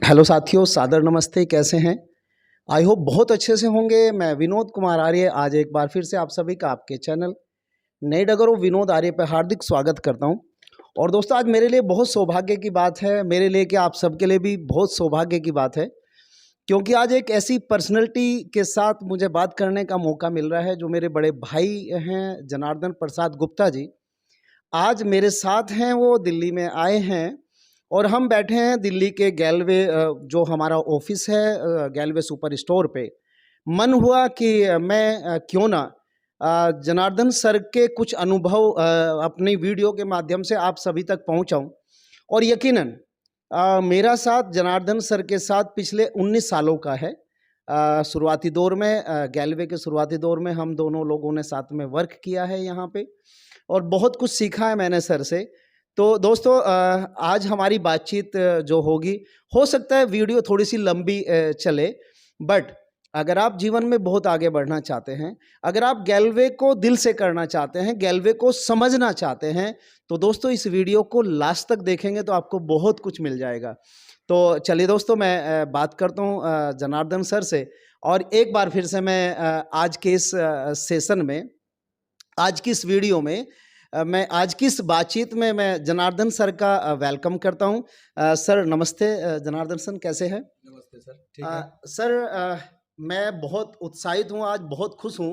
Hello साथियों, सादर नमस्ते। कैसे हैं? आई होप बहुत अच्छे से होंगे। मैं विनोद कुमार आर्य आज एक बार फिर से आप सभी का आपके चैनल नई डगरों विनोद आर्य पर हार्दिक स्वागत करता हूं। और दोस्तों, आज मेरे लिए बहुत सौभाग्य की बात है, मेरे लिए क्या आप सबके लिए भी बहुत सौभाग्य की बात है, क्योंकि आज एक ऐसी पर्सनैलिटी के साथ मुझे बात करने का मौका मिल रहा है जो मेरे बड़े भाई हैं, जनार्दन प्रसाद गुप्ता जी। आज मेरे साथ हैं, वो दिल्ली में आए हैं और हम बैठे हैं दिल्ली के गैलवे जो हमारा ऑफिस है गैलवे सुपर स्टोर पे। मन हुआ कि मैं क्यों ना जनार्दन सर के कुछ अनुभव अपनी वीडियो के माध्यम से आप सभी तक पहुंचाऊं। और यकीनन मेरा साथ जनार्दन सर के साथ पिछले 19 सालों का है। शुरुआती दौर में गैलवे के शुरुआती दौर में हम दोनों लोगों ने साथ में वर्क किया है यहाँ पे और बहुत कुछ सीखा है मैंने सर से। तो दोस्तों, आज हमारी बातचीत जो होगी, हो सकता है वीडियो थोड़ी सी लंबी चले, बट अगर आप जीवन में बहुत आगे बढ़ना चाहते हैं, अगर आप गैलवे को दिल से करना चाहते हैं, गैलवे को समझना चाहते हैं, तो दोस्तों इस वीडियो को लास्ट तक देखेंगे तो आपको बहुत कुछ मिल जाएगा। तो चलिए दोस्तों, मैं बात करता हूँ जनार्दन सर से। और एक बार फिर से मैं आज के इस सेशन में, आज की इस वीडियो में, मैं आज की इस बातचीत में मैं जनार्दन सर का वेलकम करता हूं। सर नमस्ते। जनार्दन सर कैसे हैं? नमस्ते सर, ठीक है। सर, मैं बहुत उत्साहित हूं, आज बहुत खुश हूं,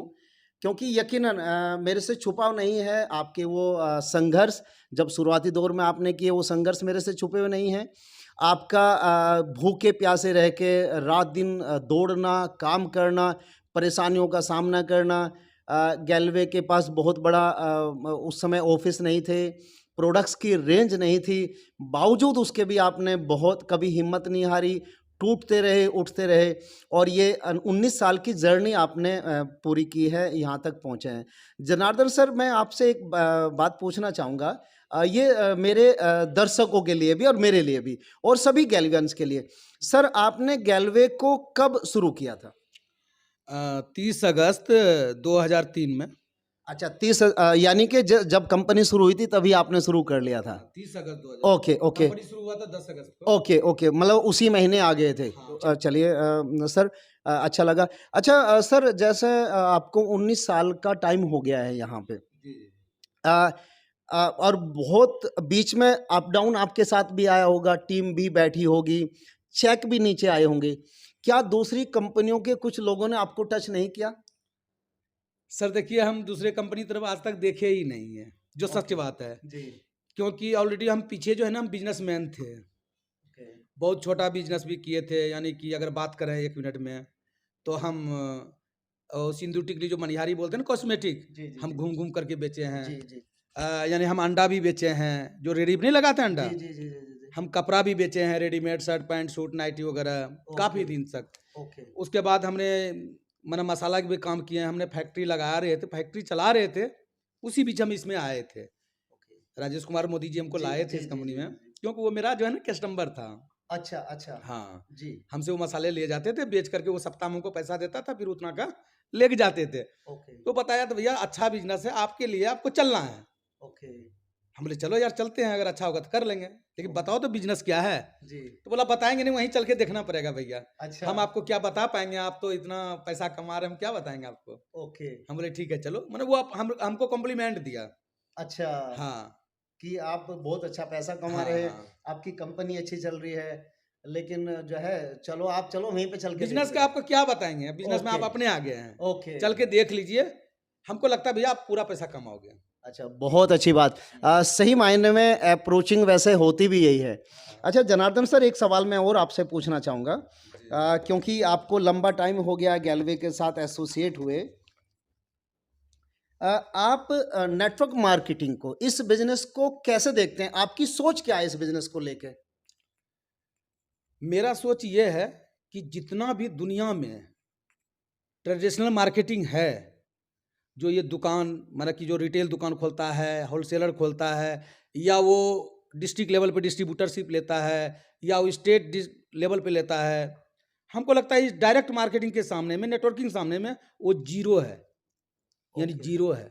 क्योंकि यकीनन मेरे से छुपा नहीं है आपके वो संघर्ष, जब शुरुआती दौर में आपने किए वो संघर्ष मेरे से छुपे हुए नहीं हैं। आपका भूखे प्यासे रह के रात दिन दौड़ना, काम करना, परेशानियों का सामना करना। गैलवे के पास बहुत बड़ा उस समय ऑफिस नहीं थे, प्रोडक्ट्स की रेंज नहीं थी, बावजूद उसके भी आपने बहुत कभी हिम्मत नहीं हारी, टूटते रहे, उठते रहे और ये 19 साल की जर्नी आपने पूरी की है, यहाँ तक पहुँचे हैं। जनार्दन सर, मैं आपसे एक बात पूछना चाहूँगा, ये मेरे दर्शकों के लिए भी और मेरे लिए भी और सभी गैलवियंस के लिए। सर, आपने गैलवे को कब शुरू किया था? 30 अगस्त 2003 में। अच्छा, 30 यानी कि जब कंपनी शुरू हुई थी तभी आपने शुरू कर लिया था। 30 अगस्त 2000। ओके ओके कंपनी शुरू हुआ था 10 अगस्त को। ओके ओके, मतलब उसी महीने आ गए थे। हाँ। चलिए सर, अच्छा लगा। अच्छा सर, जैसे आपको 19 साल का टाइम हो गया है यहाँ पे। जी। अ, और बहुत बीच में अप डाउन आपके साथ भी आया होगा, टीम भी बैठी होगी, चेक भी नीचे आए होंगे। क्या दूसरी कंपनियों के कुछ लोगों ने आपको टच नहीं किया? सर देखिए, हम दूसरे कंपनी तरफ आज तक देखे ही नहीं है, जो सच बात है। जी। क्योंकि ऑलरेडी हम पीछे जो है ना, हम बिजनेसमैन थे। बहुत छोटा बिजनेस भी किए थे, यानी कि अगर बात करें 1 मिनट में, तो हम सिंदूर टिकली जो मनिहारी बोलते हैं ना, कॉस्मेटिक, जी, जी, हम जी। घूम घूम करके बेचे हैं। जी, जी। यानी हम अंडा भी बेचे हैं, जो रेडी नहीं लगाते अंडा। जी, जी, जी, जी, जी, जी। हम कपड़ा भी बेचे हैं, readymade shirt pant suit nightie वगैरह, काफ़ी दिन तक। ओके। उसके बाद हमने माना मसाला के भी काम किए हैं, हमने फैक्ट्री लगा रहे थे, फैक्ट्री चला रहे थे, उसी बीच हम इसमें आए थे। राजेश कुमार मोदी जी हमको जी, लाए थे जी, इस जी, कंपनी जी, में, जी। क्योंकि वो मेरा जो है ना कस्टमर था। अच्छा, अच्छा। हाँ, जी। हमसे वो मसाले ले जाते थे, बेच करके वो सप्ताह में हमको पैसा देता था, फिर उतना का लेके जाते थे। ओके, तो बताया तो भैया अच्छा बिजनेस है आपके लिए, आपको चलना है। ओके। हम बोले चलो यार चलते हैं, अगर अच्छा होगा तो कर लेंगे, लेकिन बताओ तो बिजनेस क्या है। जी। तो बोला बताएंगे नहीं, वहीं चल के देखना पड़ेगा भैया। अच्छा। हम आपको क्या बता पाएंगे, आप तो इतना पैसा कमा रहे हैं, हम क्या बताएंगे आपको। ओके। हम बोले ठीक है चलो, मैंने वो हमको कॉम्प्लीमेंट दिया। अच्छा, हाँ कि आप बहुत अच्छा पैसा कमा हाँ रहे हैं, हाँ। आपकी कंपनी अच्छी चल रही है, लेकिन जो है चलो आप चलो वहीं पे चल के बिजनेस देखते का हैं। आपको क्या बताएंगे, बिजनेस में ओके, आप अपने आगे हैं, ओके। चल के देख लीजिए। हमको लगता है भैया आप पूरा पैसा कमाओगे। अच्छा, बहुत अच्छी बात। सही मायने में अप्रोचिंग वैसे होती भी यही है। अच्छा जनार्दन सर, एक सवाल मैं और आपसे पूछना चाहूँगा, क्योंकि आपको लंबा टाइम हो गया गैलवे के साथ एसोसिएट हुए। आप नेटवर्क मार्केटिंग को, इस बिजनेस को कैसे देखते हैं? आपकी सोच क्या है इस बिजनेस को लेके? मेरा सोच ये है कि जितना भी दुनिया में ट्रेडिशनल मार्केटिंग है, जो ये दुकान मतलब कि जो रिटेल दुकान खोलता है, होलसेलर खोलता है, या वो डिस्ट्रिक्ट लेवल पे डिस्ट्रीब्यूटरशिप लेता है, या वो स्टेट लेवल पे लेता है, हमको लगता है इस डायरेक्ट मार्केटिंग के सामने में, नेटवर्किंग सामने में वो जीरो है, यानी ओके। जीरो है।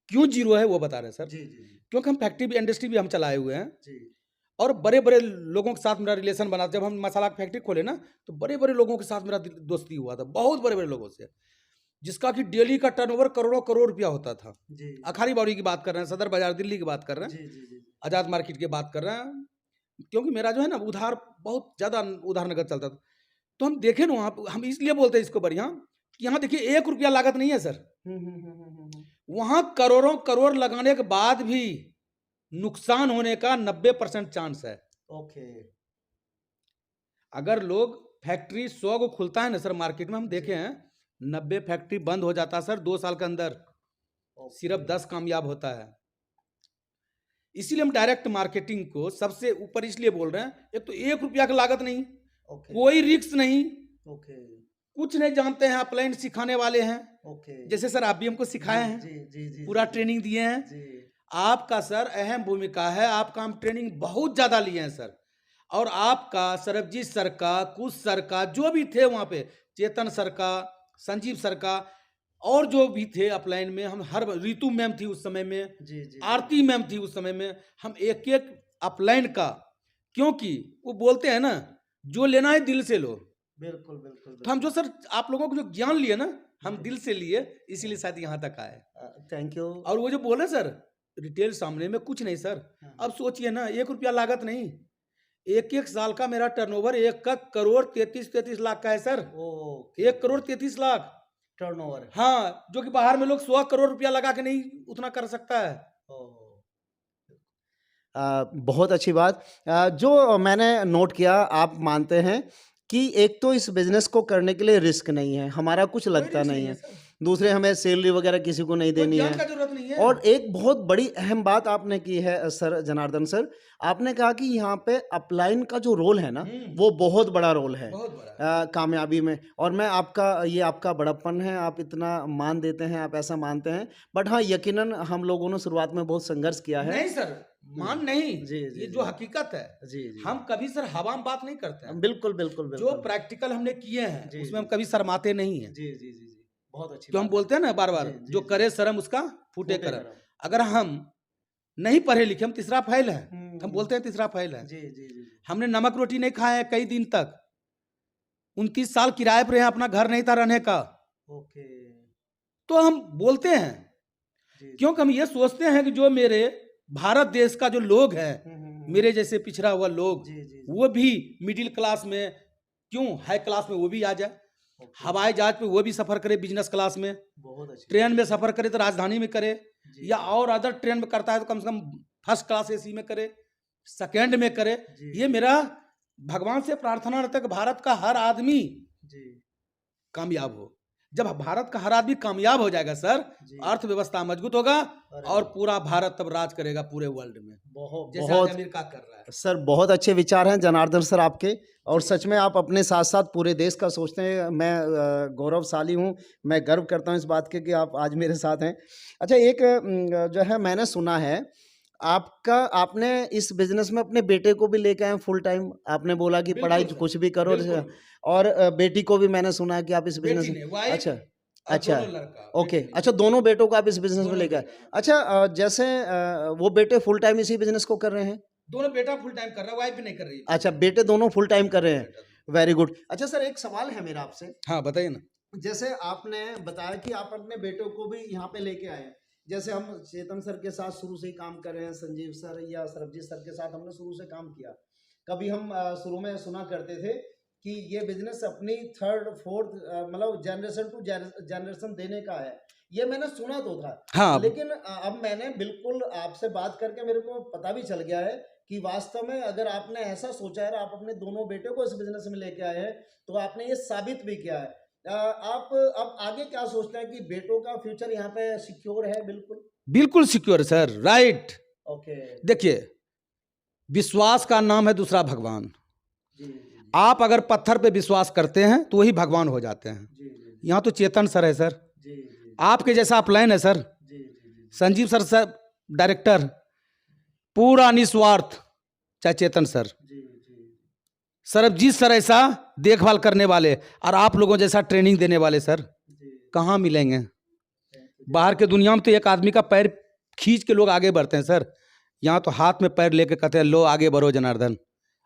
क्यों जीरो है वो बता रहे हैं सर। जी, जी, जी। क्योंकि हम फैक्ट्री भी इंडस्ट्री भी हम चलाए हुए हैं, जी। और बड़े बड़े लोगों के साथ मेरा रिलेशन बना। जब हम मसाला की फैक्ट्री खोले ना, तो बड़े बड़े लोगों के साथ मेरा दोस्ती हुआ था, बहुत बड़े बड़े लोगों से, जिसका कि डेली का टर्नओवर करोड़ों करोड़ रुपया होता था। जी अखारी बावड़ी की बात कर रहे हैं, सदर बाजार दिल्ली की बात कर रहे हैं, जी जी जी आजाद मार्केट की बात कर रहे हैं, क्योंकि मेरा जो है ना उधार बहुत ज्यादा उधार नगद चलता था। तो हम देखे ना वहाँ पे, हम इसलिए बोलते हैं इसको बढ़िया कि यहाँ देखिए 1 रुपया लागत नहीं है सर, वहां करोड़ों करोड़ लगाने के बाद भी नुकसान होने का 90% चांस है। ओके अगर लोग फैक्ट्री 100 को खुलता है ना सर मार्केट में, हम देखे हैं 90 फैक्ट्री बंद हो जाता है सर 2 साल के अंदर, सिर्फ 10 कामयाब होता है। इसीलिए हम डायरेक्ट मार्केटिंग को सबसे ऊपर इसलिए बोल रहे हैं, एक तो 1 रुपया की लागत नहीं, कोई रिस्क नहीं, कुछ नहीं जानते हैं, अपलाइन सिखाने वाले हैं, जैसे सर आप भी हमको सिखाए हैं, जी पूरा ट्रेनिंग दिए हैं। आपका सर अहम भूमिका है, आपका हम ट्रेनिंग बहुत ज्यादा लिए हैं सर, और आपका सरबजीत सर का, कुछ सर का, जो भी थे वहां पे, चेतन सर का, संजीव सर का, और जो भी थे अपलाइन में, हम हर, रितु मैम थी उस समय में, आरती मैम थी उस समय में, हम एक एक अपलाइन का, क्योंकि वो बोलते हैं ना जो लेना है दिल से लो। बिल्कुल बिल्कुल तो हम जो सर आप लोगों को जो ज्ञान लिए ना, हम दिल से लिए, इसीलिए शायद यहाँ तक आए। Thank you. और वो जो बोले सर रिटेल सामने में कुछ नहीं सर, अब सोचिए ना 1 रुपया लागत नहीं, 1 साल का मेरा टर्नओवर 1 करोड़ 33 लाख का है सर, 1 करोड़ 33 लाख टर्नओवर। हाँ, जो कि बाहर में लोग 100 करोड़ रुपया लगा के नहीं उतना कर सकता है। बहुत अच्छी बात। जो मैंने नोट किया, आप मानते हैं कि एक तो इस बिजनेस को करने के लिए रिस्क नहीं है, हमारा कुछ लगता नहीं है, दूसरे हमें सैलरी वगैरह किसी को नहीं देनी है, जरूरत नहीं है। और एक बहुत बड़ी अहम बात आपने की है सर जनार्दन सर, आपने कहा कि यहाँ पे अपलाइन का जो रोल है ना, वो बहुत बड़ा रोल है कामयाबी में। और मैं आपका, ये आपका बड़प्पन है, आप इतना मान देते हैं, आप ऐसा मानते हैं, बट हाँ यकीनन हम लोगों ने शुरुआत में बहुत संघर्ष किया है। नहीं सर, मान नहीं, जी, जी, ये जी, जो हकीकत है, जी जी, हम कभी सर हवा में बात नहीं करते हैं। बिल्कुल बिल्कुल जो बिल्कुल, प्रैक्टिकल हमने किए हैं जी, उसमें हम जी, कभी शर्माते नहीं हैं। जी जी जी जी, बहुत अच्छी जो हम बात बोलते हैं ना बार बार, जी, जी, जो जी, करे शर्म उसका फूटे फूटे करम। करम। अगर हम नहीं पढ़े लिखे, हम तीसरा फैल है, हम हम्म, बोलते हैं तीसरा फैल है। जी जी जी, हमने नमक रोटी नहीं खाया है कई दिन तक, 29 साल किराए पर हैं, अपना घर नहीं था रहने का, ओके, तो हम बोलते हैं जी, क्योंकि हम ये सोचते हैं कि जो मेरे भारत देश का जो लोग है, मेरे जैसे पिछड़ा हुआ लोग, जी, जी, वो भी मिडिल क्लास में क्यों, हाई क्लास में वो भी आ जाए, हवाई जहाज पे वो भी सफर करे बिजनेस क्लास में, बहुत अच्छी, ट्रेन में सफर करे तो राजधानी में करे, जी, या और अदर ट्रेन में करता है तो कम से कम फर्स्ट क्लास एसी में करे, सेकेंड में करे। जी, ये मेरा भगवान से प्रार्थना रहता है कि भारत का हर आदमी जी, कामयाब हो। जब भारत का हर आदमी कामयाब हो जाएगा सर, जी, अर्थव्यवस्था मजबूत होगा, अरे और पूरा भारत तब राज करेगा पूरे वर्ल्ड में, बहुत जैसे बहुत आज अमेरिका कर रहा है। सर, बहुत अच्छे विचार हैं जनार्दन सर आपके, और सच में आप अपने साथ साथ पूरे देश का सोचते हैं। मैं गौरवशाली हूँ, मैं गर्व करता हूँ इस बात के कि आप आज मेरे साथ हैं। अच्छा, एक जो है मैंने सुना है आपने इस बिजनेस में अपने बेटे को भी लेके आए फुल टाइम, आपने बोला कि पढ़ाई बिल्कुल सर, कुछ भी करो, बिल्कुल। और बेटी को भी मैंने सुना है कि आप इस बिजनेस बेटी ने, में, वाइफ अच्छा और अच्छा, दोनों लड़का, ओके, बेटी ने। अच्छा, दोनों बेटों को आप इस बिजनेस में दोनों लेके आए। बेटा, अच्छा, जैसे वो बेटे फुल टाइम इसी बिजनेस को कर रहे हैं? दोनों बेटा फुल टाइम कर रहा है, वाइफ भी नहीं कर रही है। अच्छा, बेटे दोनों फुल टाइम कर रहे हैं, बेटा। Very good. अच्छा सर, एक सवाल है मेरा आपसे, हाँ बताइए ना। जैसे आपने बताया कि आप अपने बेटों को भी यहाँ पे लेके आए हैं, जैसे हम चेतन सर के साथ शुरू से ही काम कर रहे हैं, संजीव सर या सरबजीत सर के साथ हमने शुरू से काम किया। कभी हम शुरू में सुना करते थे कि ये बिजनेस अपनी थर्ड फोर्थ मतलब जनरेशन टू जनरेशन देने का है, ये मैंने सुना तो था। हाँ, लेकिन अब मैंने बिल्कुल आपसे बात करके मेरे को पता भी चल गया है कि वास्तव में अगर आपने ऐसा सोचा है, आप अपने दोनों बेटों को इस बिजनेस में लेके आए हैं, तो आपने ये साबित भी किया है। आप अब आगे क्या सोचते हैं कि बेटों का फ्यूचर यहाँ पे सिक्योर है? बिल्कुल बिल्कुल सिक्योर सर, राइट। ओके, देखिए, विश्वास का नाम है दूसरा भगवान। जी जी आप अगर पत्थर पे विश्वास करते हैं तो वही भगवान हो जाते हैं। जी जी यहाँ तो चेतन सर है सर, जी जी आपके जैसा प्लान है सर, जी जी संजीव सर डायरेक्टर, पूरा निस्वार्थ, चाहे चेतन सर, जी जी सरबजीत सर ऐसा देखभाल करने वाले, और आप लोगों जैसा ट्रेनिंग देने वाले सर जी, कहाँ मिलेंगे? बाहर के दुनिया में तो एक आदमी का पैर खींच के लोग आगे बढ़ते हैं सर, यहाँ तो हाथ में पैर लेके कहते हैं लो आगे बढ़ो जनार्दन,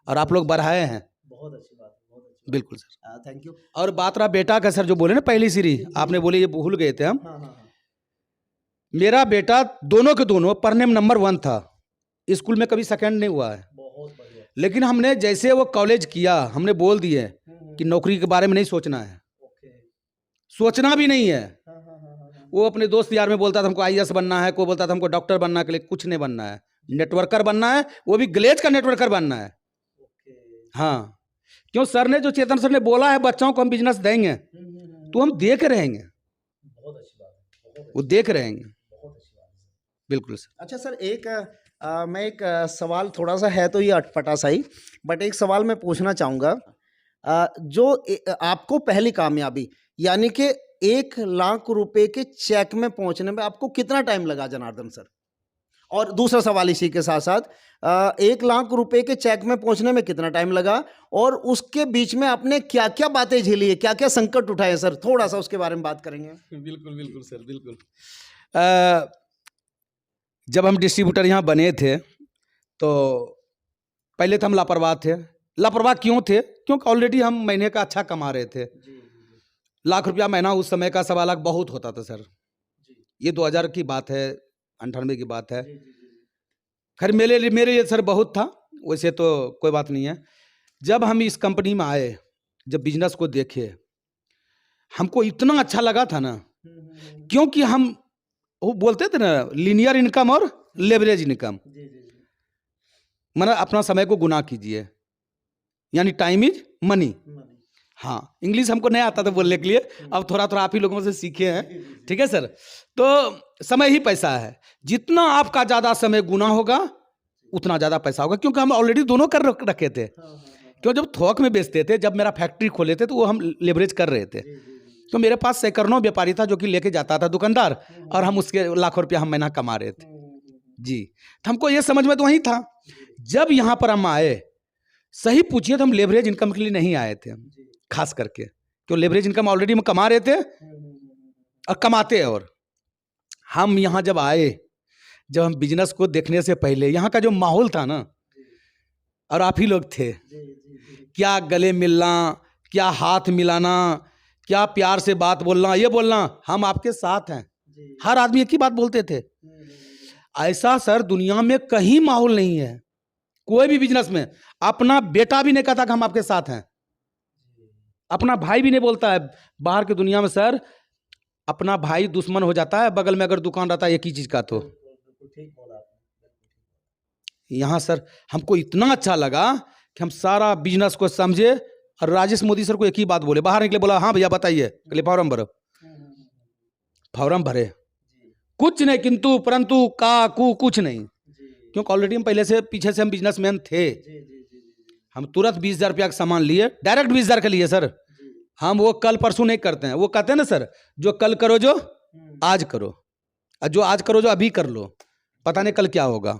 और आप लोग बढ़ाए हैं। बहुत अच्छी बात है, बहुत अच्छी बिल्कुल सर। बात। Thank you. और बात रहा बेटा का सर, जो बोले ना पहली सीढ़ी आपने बोली, ये भूल गए थे हम। हाँ हाँ हाँ। मेरा बेटा दोनों के दोनों पढ़ने में नंबर 1 था, स्कूल में कभी सेकंड नहीं हुआ है। बहुत बढ़िया। लेकिन हमने जैसे वो कॉलेज किया, हमने बोल दिए कि नौकरी के बारे में नहीं सोचना है, ओके। सोचना भी नहीं है। हाँ हाँ हाँ हाँ। वो अपने दोस्त यार में बोलता था हमको IAS बनना है, कोई बोलता था हमको डॉक्टर बनना के लिए, कुछ नहीं बनना है, नेटवर्कर बनना है, वो भी ग्लेज का नेटवर्कर बनना है। ओके। हाँ, क्यों सर ने, जो चेतन सर ने बोला है बच्चों को हम बिजनेस देंगे, तो हम देख रहेंगे, बहुत अच्छी बात है, बहुत वो देख रहेंगे। बहुत अच्छी बात है। बिल्कुल सर। अच्छा सर, एक मैं एक सवाल थोड़ा सा है तो ये अटपटा सा ही, बट एक सवाल मैं पूछना चाहूँगा। आपको पहली कामयाबी यानी कि 1 लाख रुपए के चेक में पहुंचने में आपको कितना टाइम लगा जनार्दन सर? और दूसरा सवाल इसी के साथ साथ, 1 लाख रुपए के चेक में पहुंचने में कितना टाइम लगा, और उसके बीच में आपने क्या क्या बातें झेली है, क्या क्या संकट उठाए सर, थोड़ा सा उसके बारे में बात करेंगे। बिल्कुल बिल्कुल सर, बिल्कुल। जब हम डिस्ट्रीब्यूटर यहाँ बने थे तो पहले तो हम लापरवाह थे। लापरवाह क्यों थे? क्योंकि ऑलरेडी हम महीने का अच्छा कमा रहे थे। लाख रुपया महीना उस समय का, 1.25 लाख बहुत होता था सर। ये 2000 की बात है, 98 की बात है। खैर मेरे लिए सर बहुत था, वैसे तो कोई बात नहीं है। जब हम इस कंपनी में आए, जब बिजनेस को देखे, हमको इतना अच्छा लगा था ना, क्योंकि हम वो बोलते थे ना लीनियर इनकम और लेवरेज इनकम, मतलब अपना समय को गुना कीजिए, यानी टाइम इज मनी। हाँ, इंग्लिश हमको नहीं आता था बोलने के लिए, अब थोड़ा थोड़ा आप ही लोगों से सीखे हैं, ठीक है सर। तो समय ही पैसा है, जितना आपका ज़्यादा समय गुना होगा उतना ज़्यादा पैसा होगा, क्योंकि हम ऑलरेडी दोनों कर रखे थे। क्यों, जब थोक में बेचते थे, जब मेरा फैक्ट्री खोले थे, तो वो हम लेवरेज कर रहे थे। तो मेरे पास सैकड़ों व्यापारी था जो कि लेके जाता था दुकानदार, और हम उसके लाखों रुपया हम महीना कमा रहे थे जी। तो हमको ये समझ में तो वही था। जब यहाँ पर हम आए, सही पूछिए तो हम लेवरेज इनकम के लिए नहीं आए थे, हम खास करके, क्यों लेवरेज इनकम ऑलरेडी हम कमा रहे थे और कमाते। और हम यहाँ जब आए, जब हम बिजनेस को देखने से पहले यहाँ का जो माहौल था ना, और आप ही लोग थे, क्या गले मिलना, क्या हाथ मिलाना, क्या प्यार से बात बोलना, ये बोलना हम आपके साथ हैं, हर आदमी एक ही बात बोलते थे। ऐसा सर दुनिया में कहीं माहौल नहीं है। कोई भी बिजनेस में अपना बेटा भी नहीं कहता कि हम आपके साथ हैं, अपना भाई भी नहीं बोलता है। बाहर की दुनिया में सर अपना भाई दुश्मन हो जाता है, बगल में अगर दुकान रहता है एक ही चीज का। तो यहाँ सर हमको इतना अच्छा लगा कि हम सारा बिजनेस को समझे, और राजेश मोदी सर को एक ही बात बोले, बाहर निकले, बोला हाँ भैया बताइए, कहले फॉर्म भरो। फॉर्म भरे, कुछ नहीं किंतु परंतु का कु कुछ नहीं, क्योंकि ऑलरेडी हम पहले से पीछे से हम बिजनेसमैन थे। हम तुरंत 20,000 रुपया का सामान लिए, डायरेक्ट 20,000 का लिए सर। हम वो कल परसों नहीं करते हैं, वो कहते हैं ना सर, जो कल करो जो आज करो, और जो आज करो जो अभी कर लो, पता नहीं कल क्या होगा।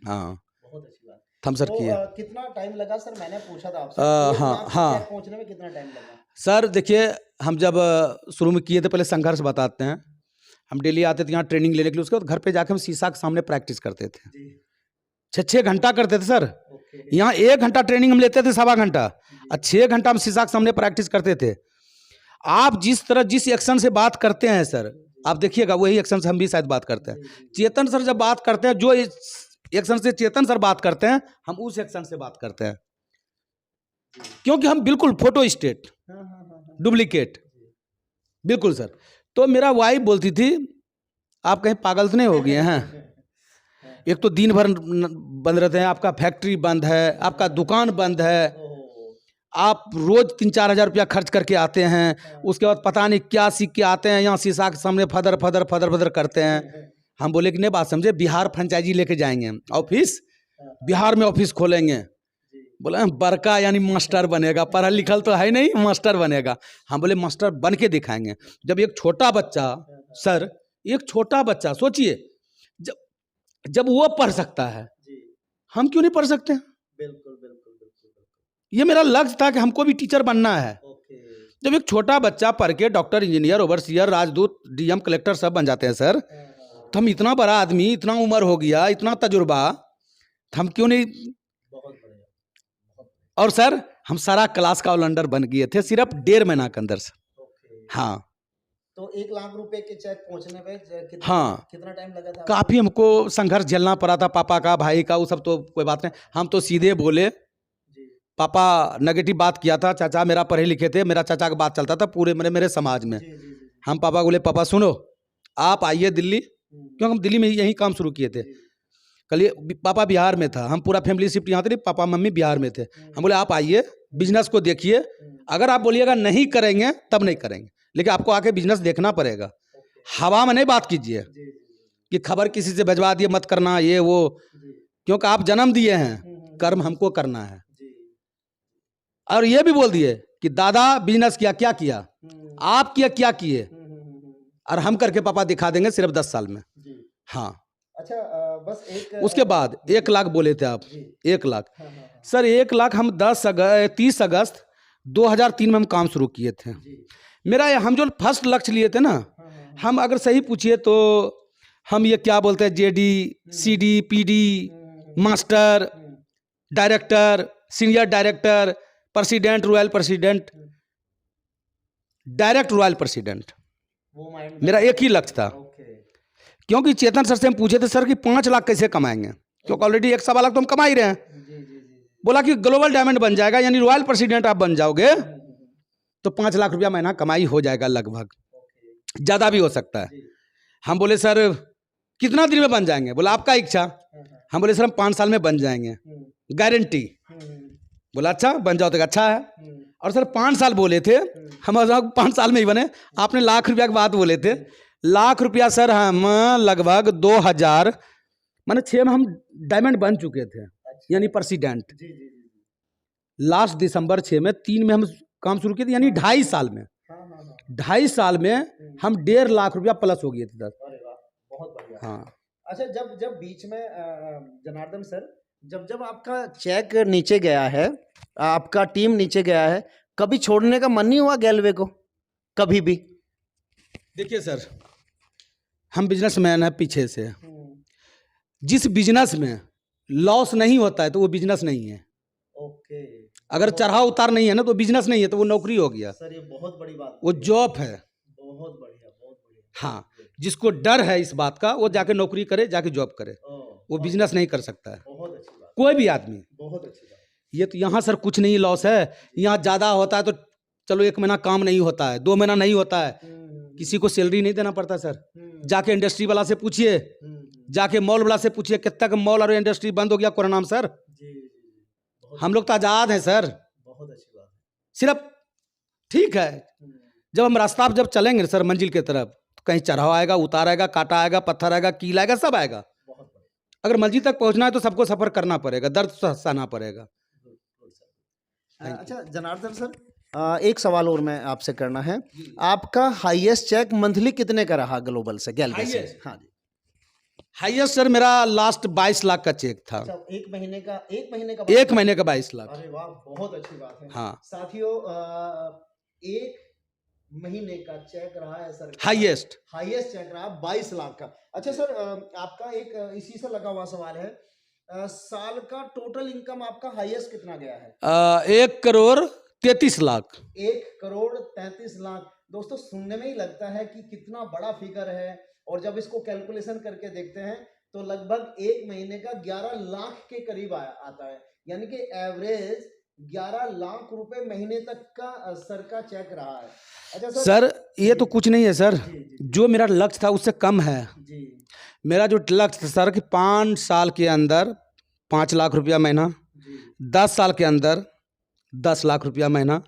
हाँ, बहुत अच्छी बात। हम सर किए। कितना टाइम लगा सर, मैंने पूछा था आपसे, हाँ पहुंचने में कितना टाइम लगा? सर देखिए, हम जब शुरू में किए थे, पहले संघर्ष बताते हैं। हम डेली आते थे यहाँ ट्रेनिंग लेने के लिए, उसके बाद घर पे जाके हम शीशा के सामने प्रैक्टिस करते थे। 6 घंटा करते थे सर। यहाँ 1 घंटा ट्रेनिंग हम लेते थे, 1.25 घंटा, और 6 घंटा हम शीशा के सामने प्रैक्टिस करते थे। आप जिस तरह जिस एक्शन से बात करते हैं सर, आप देखिएगा वही एक्शन से हम भी शायद बात करते हैं। चेतन सर जब बात करते हैं, जो एक्शन से चेतन सर बात करते हैं, हम उस एक्शन से बात करते हैं, क्योंकि हम बिल्कुल फोटो स्टेट, डुप्लीकेट, बिल्कुल सर। तो मेरा वाइफ बोलती थी आप कहीं पागल तो नहीं हो गए हैं, एक तो दिन भर बंद रहते हैं, आपका फैक्ट्री बंद है, आपका दुकान बंद है, आप रोज 3-4 हज़ार रुपया खर्च करके आते हैं, उसके बाद पता नहीं क्या सीख के आते हैं, यहाँ शीशा के सामने फदर फदर फदर फदर करते हैं। हम बोले कि नहीं बात समझे, बिहार फ्रेंचाइजी लेके जाएंगे, ऑफिस बिहार में ऑफिस खोलेंगे। बोले बड़का यानी मास्टर बनेगा, पढ़ा लिखल तो है नहीं, मास्टर बनेगा। हम बोले मास्टर बन के दिखाएंगे। जब एक छोटा बच्चा सर, एक छोटा बच्चा सोचिए, जब वो पढ़ सकता है, हम क्यों नहीं पढ़ सकते? बिल्कुल बिल्कुल बिल्कुल। ये मेरा लक्ष्य था कि हमको भी टीचर बनना है। जब एक छोटा बच्चा पढ़ के डॉक्टर, इंजीनियर, ओवरसियर, राजदूत, DM, कलेक्टर सब बन जाते हैं सर, तो हम इतना बड़ा आदमी, इतना उम्र हो गया, इतना तजुर्बा, तो हम क्यों नहीं। बहुत बढ़िया। और सर हम सारा क्लास का ऑलराउंडर बन गए थे सिर्फ 1.5 महीना के अंदर से। ओके। हाँ तो 1 लाख रुपए के चेक पहुंचने पे कितना हाँ, कितना टाइम लगा था? काफ़ी हमको संघर्ष झेलना पड़ा था, पापा का, भाई का, वो सब तो कोई बात नहीं। हम तो सीधे बोले, जी पापा नेगेटिव बात किया था, चाचा मेरा पढ़े लिखे थे, मेरा चाचा का बात चलता था पूरे मेरे समाज में। जी जी जी। हम पापा को बोले, पापा सुनो, आप आइए दिल्ली, हम्म, क्योंकि हम दिल्ली में यही काम शुरू किए थे। जी, कल पापा बिहार में था, हम पूरा फैमिली शिफ्ट यहाँ थे, पापा मम्मी बिहार में थे। हम बोले आप आइए, बिजनेस को देखिए, अगर आप बोलिएगा नहीं करेंगे तब नहीं करेंगे, लेकिन आपको आके बिजनेस देखना पड़ेगा। ओके। हवा में नहीं बात कीजिए जी जी कि खबर किसी से भिजवा दिए मत करना ये वो, जी क्योंकि आप जन्म दिए हैं, कर्म हमको करना है। और ये भी बोल दिए कि दादा बिजनेस किया, क्या किया आप, किया क्या किए, और हम करके पापा दिखा देंगे सिर्फ 10 साल में। जी। हाँ, अच्छा बस एक उसके बाद 1 लाख बोले थे आप, जी। 1 लाख। सर 1 लाख हम 30 अगस्त 2003 में हम काम शुरू किए थे। जी। मेरा हम जो फर्स्ट लक्ष्य लिए थे ना, हम अगर सही पूछिए तो हम ये क्या बोलते हैं, JD, CD, PD, master, director, senior director, president, royal president, direct royal president, वो माइंड मेरा एक ही लक्ष्य था। ओके। क्योंकि चेतन सर से हम पूछे थे, सर कि 5 लाख कैसे कमाएंगे, क्योंकि ऑलरेडी 1.25 लाख तो हम कमा ही रहे हैं। जी जी जी। बोला कि ग्लोबल डायमंड बन जाएगा, यानी रॉयल प्रेसिडेंट आप बन जाओगे तो 5 लाख रुपया महीना कमाई हो जाएगा, लगभग, ओके। ज़्यादा भी हो सकता है। जी। हम बोले सर कितना दिन में बन जाएंगे, बोला आपका इच्छा। हम बोले सर हम 5 साल में बन जाएंगे, गारंटी। बोला अच्छा बन जाओ तो अच्छा है। और सर 5 साल बोले थे हम, 5 साल में ही बने। आपने लाख रुपया की बात बोले थे, लाख रुपया सर हम लगभग 2000 माने 6 में हम डायमंड बन चुके थे, यानी प्रेसिडेंट। जी जी जी। लास्ट दिसंबर 6 में 3 में हम काम शुरू किए थे, यानी 2.5 साल में, 2.5 साल में हम 1.5 लाख रुपया प्लस हो गए थे सर। अरे वाह, बहुत बढ़िया। हाँ अच्छा जब जब बीच में जनार्दन सर, जब जब आपका चेक नीचे गया है, आपका टीम नीचे गया है, कभी छोड़ने का मन नहीं हुआ गैलवे को, कभी भी? देखिए सर, हम बिजनेसमैन हैं पीछे से, जिस बिजनेस में लॉस नहीं होता है तो वो बिजनेस नहीं है। ओके। अगर चढ़ाव उतार नहीं है ना तो बिजनेस नहीं है, तो वो नौकरी हो गया, सर ये बहुत बड़ी बात, वो जॉब है। बहुत बढ़िया, बहुत बढ़िया। हाँ, जिसको डर है इस बात का वो जाके नौकरी करे, जाके जॉब करे, वो बिजनेस नहीं कर सकता है बहुत अच्छी बात, कोई भी आदमी। बहुत अच्छी बात। ये तो यहाँ सर कुछ नहीं लॉस है, यहाँ ज़्यादा होता है तो चलो 1 महीना काम नहीं होता है, 2 महीना नहीं होता है, किसी को सैलरी नहीं देना पड़ता सर। जाके इंडस्ट्री वाला से पूछिए, जाके मॉल वाला से पूछिए, कितना का मॉल और इंडस्ट्री बंद हो गया कोरोना में सर। हम लोग तो आज़ाद हैं सर। बहुत अच्छी बात। सिर्फ ठीक है, जब हम रास्ता पर जब चलेंगे सर मंजिल की तरफ, तो कहीं चढ़ाव आएगा, उतार आएगा, काटा आएगा, पत्थर आएगा, कील आएगा, सब आएगा। अगर मंजिल तक पहुंचना है तो सबको सफर करना पड़ेगा, दर्द सहना पड़ेगा। अच्छा जनार्दन सर, एक सवाल और मैं आपसे करना है, आपका हाईएस्ट चेक मंथली कितने का रहा ग्लोबल से, गैलवे से? Highest? हाँ जी। हाईएस्ट सर मेरा लास्ट 22 लाख का चेक था। अच्छा, एक महीने का 22 लाख। अरे वाह, बहुत अच्छी बात है। हाँ साथियों, एक महीने का चेक रहा है सर, हाईएस्ट चेक रहा 22 लाख का। अच्छा सर, आपका एक इसी से लगा हुआ सवाल है, साल का टोटल इनकम आपका हाईएस्ट कितना गया है? 1,33,00,000। 1,33,00,000। दोस्तों सुनने में ही लगता है कि कितना बड़ा फिगर है, और जब इसको कैलकुलेशन करके देखते हैं तो लगभग एक महीने का 11 लाख के करीब आता है, यानी कि एवरेज 11 लाख रुपए महीने तक का सर का चेक रहा है। अच्छा सर ये तो कुछ नहीं है सर, जो मेरा लक्ष्य था उससे कम है। जी। मेरा जो लक्ष्य था सर कि 5 साल के अंदर 5 लाख रुपया महीना, 10 साल के अंदर 10 लाख रुपया महीना,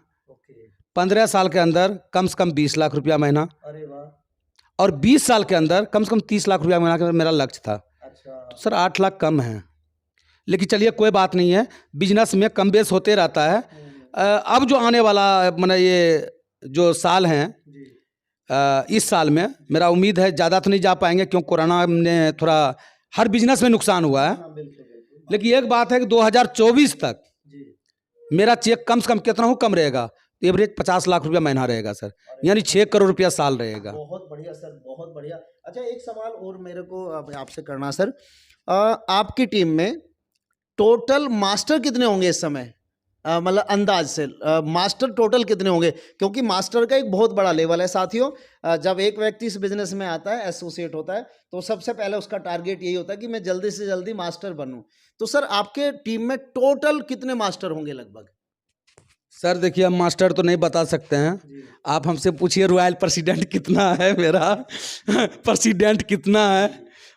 15 साल के अंदर कम से कम 20 लाख रुपया महीना, अरे वाह, और 20 साल के अंदर कम से कम 30 लाख रुपया महीना का मेरा लक्ष्य था। अच्छा। तो सर 8 लाख कम है, लेकिन चलिए कोई बात नहीं है, बिजनेस में कम बेस होते रहता है। अब जो आने वाला मैंने ये जो साल हैं, इस साल में मेरा उम्मीद है ज़्यादा तो नहीं जा पाएंगे, क्योंकि कोरोना ने थोड़ा हर बिजनेस में नुकसान हुआ है। लेकिन एक बात है कि 2024 तक मेरा चेक कम से कम कितना हो कम रहेगा, तो एवरेज 50 लाख रुपया महीना रहेगा सर, यानी 6 करोड़ रुपया साल रहेगा। बहुत बढ़िया सर, बहुत बढ़िया। अच्छा, एक सवाल और मेरे को अब आपसे करना सर, आपकी टीम में टोटल मास्टर कितने होंगे इस समय? मतलब अंदाज से मास्टर टोटल कितने होंगे? क्योंकि मास्टर का एक बहुत बड़ा लेवल है साथियों। जब एक व्यक्ति इस बिजनेस में आता है, एसोसिएट होता है, तो सबसे पहले उसका टारगेट यही होता है कि मैं जल्दी से जल्दी मास्टर बनूं। तो सर आपके टीम में टोटल कितने मास्टर होंगे लगभग? सर देखिए, हम मास्टर तो नहीं बता सकते हैं, आप हमसे पूछिए रॉयल प्रेसिडेंट कितना है मेरा प्रेसिडेंट कितना है,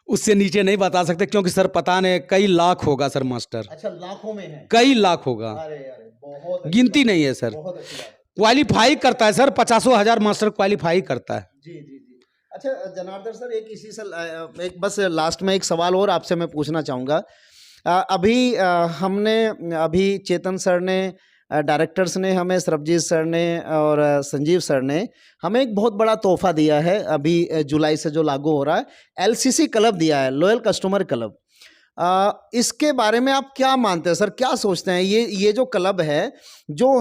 उससे नीचे नहीं बता सकते, क्योंकि सर पता नहीं कई लाख होगा सर मास्टर। अच्छा, लाखों में है? कई लाख होगा, अरे अरे, बहुत गिनती नहीं है सर। बहुत अच्छी बात। क्वालिफाई करता है सर, 50,000 मास्टर क्वालिफाई करता है। जी जी जी। अच्छा जनार्दन सर, एक इसी से एक बस लास्ट में एक सवाल और आपसे मैं पूछना चाहूँगा। हमने अभी चेतन सर ने, डायरेक्टर्स ने हमें, सरबजीत सर ने और संजीव सर ने हमें एक बहुत बड़ा तोहफा दिया है, अभी जुलाई से जो लागू हो रहा है, एलसीसी क्लब दिया है, लॉयल कस्टमर क्लब। इसके बारे में आप क्या मानते हैं सर, क्या सोचते हैं? ये जो क्लब है, जो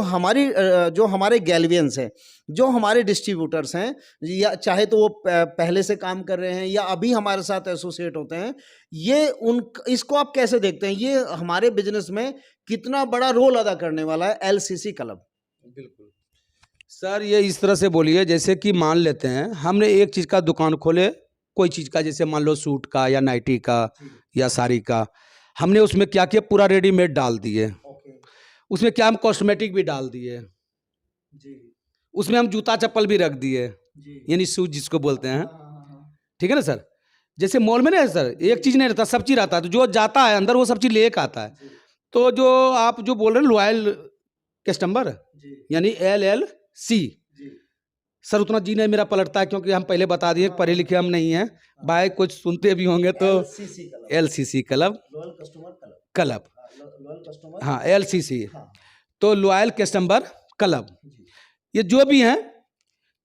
हमारे गैल्वियंस हैं, जो हमारे डिस्ट्रीब्यूटर्स हैं, या चाहे तो वो पहले से काम कर रहे हैं या अभी हमारे साथ एसोसिएट होते हैं, इसको आप कैसे देखते हैं? ये हमारे बिजनेस में कितना बड़ा रोल अदा करने वाला है एलसीसी क्लब? बिल्कुल सर, ये इस तरह से बोलिए, जैसे कि मान लेते हैं हमने एक चीज़ का दुकान खोले, कोई चीज़ का, जैसे मान लो सूट का या नाइटी का या साड़ी का, हमने उसमें क्या किया, पूरा रेडीमेड डाल दिए, उसमें क्या हम कॉस्मेटिक भी डाल दिए, उसमें हम जूता चप्पल भी रख दिए, यानी शूज जिसको बोलते हैं, ठीक है ना सर। जैसे मॉल में ना सर एक चीज़ नहीं रहता, सब चीज़ रहता है, तो जो जाता है अंदर वो सब चीज़ लेकर आता है। तो जो आप जो बोल रहे हैं लॉयल कस्टमर, यानी LLC, सर उतना जी नहीं मेरा पलटता है, क्योंकि हम पहले बता दिए पढ़े लिखे हम नहीं हैं भाई, कुछ सुनते भी होंगे तो LCC क्लब, क्लब, हाँ LCC, तो लॉयल कस्टमर क्लब, ये जो भी हैं,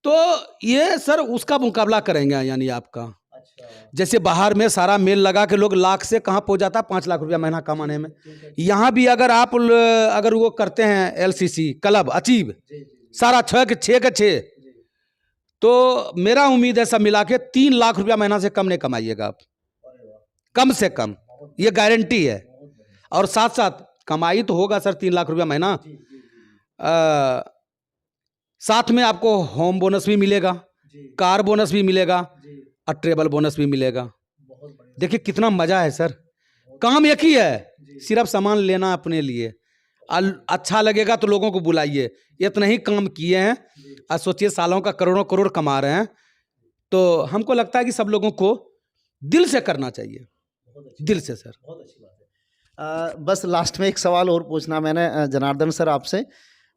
तो ये सर उसका मुकाबला करेंगे, यानी आपका जैसे बाहर में सारा मेल लगा के लोग लाख से कहाँ पहुंच जाता है 5 लाख रुपया महीना कमाने में, यहाँ भी अगर आप अगर वो करते हैं LCC क्लब अचीव सारा 6 के 6, तो मेरा उम्मीद है सब मिला के 3 लाख रुपया महीना से कम नहीं कमाइएगा आप, कम से कम, ये गारंटी है। और साथ साथ कमाई तो होगा सर 3 लाख रुपया महीना, साथ में आपको होम बोनस भी मिलेगा, कार बोनस भी मिलेगा और ट्रेवल बोनस भी मिलेगा। देखिए कितना मजा है सर, काम एक ही है, सिर्फ सामान लेना अपने लिए, अच्छा लगेगा तो लोगों को बुलाइए, इतना ही काम किए हैं, आज सोचिए सालों का करोड़ों करोड़ कमा रहे हैं, तो हमको लगता है कि सब लोगों को दिल से करना चाहिए, दिल से सर। बहुत अच्छी बात है। बस लास्ट में एक सवाल और पूछना मैंने जनार्दन सर आपसे,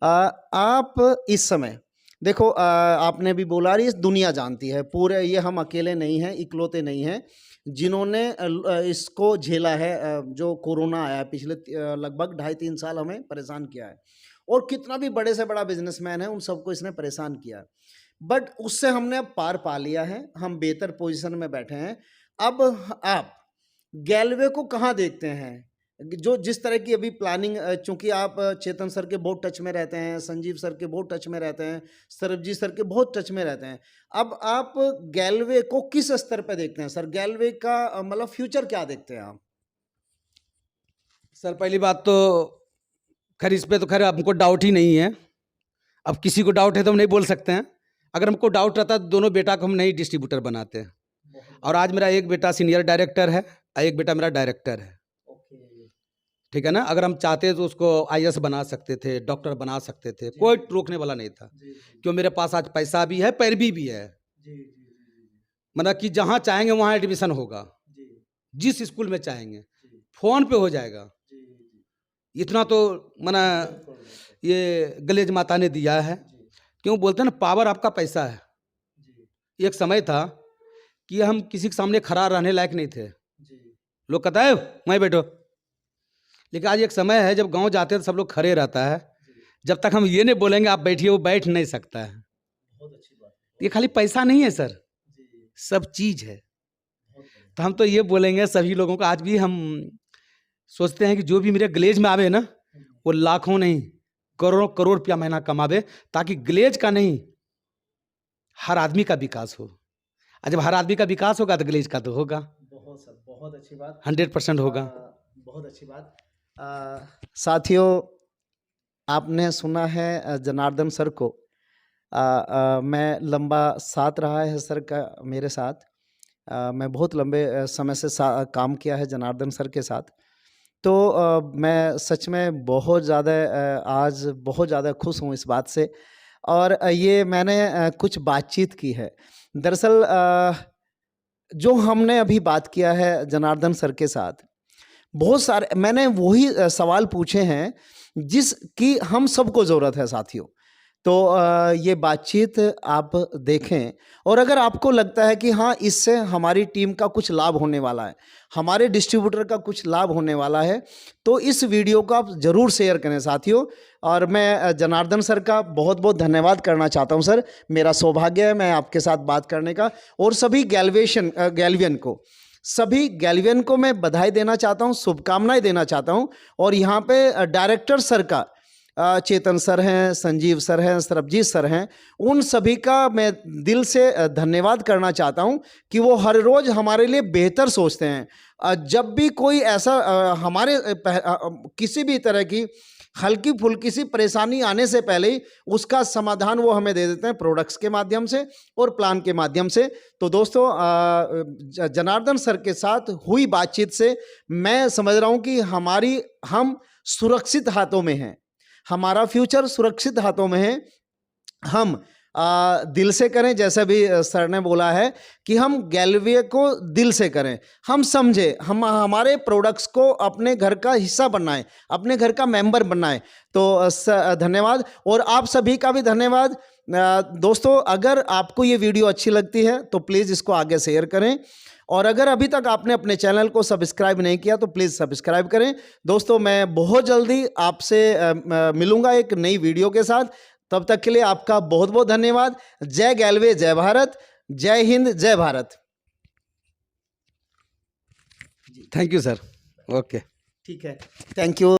आप इस समय देखो, आपने भी बोला रही, दुनिया जानती है पूरे, ये हम अकेले नहीं हैं, इकलौते नहीं हैं जिन्होंने इसको झेला है। जो कोरोना आया पिछले लगभग 2.5-3 साल हमें परेशान किया है, और कितना भी बड़े से बड़ा बिजनेसमैन है उन सबको इसने परेशान किया, बट उससे हमने अब पार पा लिया है, हम बेहतर पोजीशन में बैठे हैं। अब आप गैलवे को कहाँ देखते हैं? जो जिस तरह की अभी प्लानिंग, चूंकि आप चेतन सर के बहुत टच में रहते हैं, संजीव सर के बहुत टच में रहते हैं, सरबजीत सर के बहुत टच में रहते हैं, अब आप गैलवे को किस स्तर पर देखते हैं सर? गैलवे का मतलब फ्यूचर क्या देखते हैं आप? सर पहली बात तो खैर इस पे तो खैर हमको डाउट ही नहीं है, अब किसी को डाउट है तो हम नहीं बोल सकते हैं, अगर हमको डाउट रहता तो दोनों बेटा को हम नहीं डिस्ट्रीब्यूटर बनाते हैं, और आज मेरा एक बेटा सीनियर डायरेक्टर है और एक बेटा मेरा डायरेक्टर है, ठीक है ना। अगर हम चाहते तो उसको IAS बना सकते थे, डॉक्टर बना सकते थे, कोई रोकने वाला नहीं था, क्यों मेरे पास आज पैसा भी है, पैरवी भी है, मतलब कि जहाँ चाहेंगे वहाँ एडमिशन होगा, जिस स्कूल में चाहेंगे फोन पे हो जाएगा, इतना तो मना ये गलेज माता ने दिया है। क्यों बोलते हैं ना, पावर आपका पैसा है। एक समय था कि हम किसी के सामने खड़ा रहने लायक नहीं थे, लोग कहता है मैं बैठो, लेकिन आज एक समय है जब गांव जाते हैं तो सब लोग खड़े रहता है, जब तक हम ये नहीं बोलेंगे आप बैठिए वो बैठ नहीं सकता है। बहुत अच्छी बात। ये खाली पैसा नहीं है सर, सब चीज है। तो हम तो ये बोलेंगे सभी लोगों को, आज भी हम सोचते हैं कि जो भी मेरे गलेज में आवे ना वो लाखों नहीं करोड़ करोड़ रुपया महीना कमावे, ताकि ग्लेज का नहीं, हर आदमी का विकास हो। और जब हर आदमी का विकास होगा तो ग्लेज का तो होगा। बहुत सर, बहुत अच्छी बात, 100% होगा। बहुत अच्छी बात। साथियों, आपने सुना है जनार्दन सर को। मैं लंबा साथ रहा है सर का मेरे साथ। मैं बहुत लंबे समय से काम किया है जनार्दन सर के साथ। तो मैं सच में बहुत ज़्यादा आज बहुत ज़्यादा खुश हूँ इस बात से। और ये मैंने कुछ बातचीत की है। दरअसल जो हमने अभी बात किया है जनार्दन सर के साथ, बहुत सारे मैंने वही सवाल पूछे हैं जिसकी हम सबको ज़रूरत है साथियों। तो ये बातचीत आप देखें, और अगर आपको लगता है कि हाँ, इससे हमारी टीम का कुछ लाभ होने वाला है, हमारे डिस्ट्रीब्यूटर का कुछ लाभ होने वाला है, तो इस वीडियो को आप ज़रूर शेयर करें साथियों। और मैं जनार्दन सर का बहुत बहुत धन्यवाद करना चाहता हूं। सर, मेरा सौभाग्य है मैं आपके साथ बात करने का। और सभी सभी गैल्वियन को मैं बधाई देना चाहता हूं, शुभकामनाएं देना चाहता हूं। और यहाँ पे डायरेक्टर सर का, चेतन सर हैं, संजीव सर हैं, सरबजीत सर हैं, उन सभी का मैं दिल से धन्यवाद करना चाहता हूं कि वो हर रोज़ हमारे लिए बेहतर सोचते हैं। जब भी कोई ऐसा हमारे किसी भी तरह की हल्की फुल्की सी परेशानी आने से पहले ही उसका समाधान वो हमें दे देते हैं, प्रोडक्ट्स के माध्यम से और प्लान के माध्यम से। तो दोस्तों, जनार्दन सर के साथ हुई बातचीत से मैं समझ रहा हूं कि हम सुरक्षित हाथों में हैं, हमारा फ्यूचर सुरक्षित हाथों में है। हम दिल से करें, जैसे भी सर ने बोला है कि हम गैल्वे को दिल से करें, हम समझे, हम हमारे प्रोडक्ट्स को अपने घर का हिस्सा बनाएं, अपने घर का मेंबर बनाएं। तो धन्यवाद, और आप सभी का भी धन्यवाद। दोस्तों, अगर आपको ये वीडियो अच्छी लगती है तो प्लीज़ इसको आगे शेयर करें, और अगर अभी तक आपने अपने चैनल को सब्सक्राइब नहीं किया तो प्लीज़ सब्सक्राइब करें। दोस्तों, मैं बहुत जल्दी आपसे मिलूंगा एक नई वीडियो के साथ। तब तक के लिए आपका बहुत बहुत धन्यवाद। जय गैल्वे, जय भारत, जय हिंद, जय Bharat. Thank you sir. Okay, ठीक है, थैंक यू।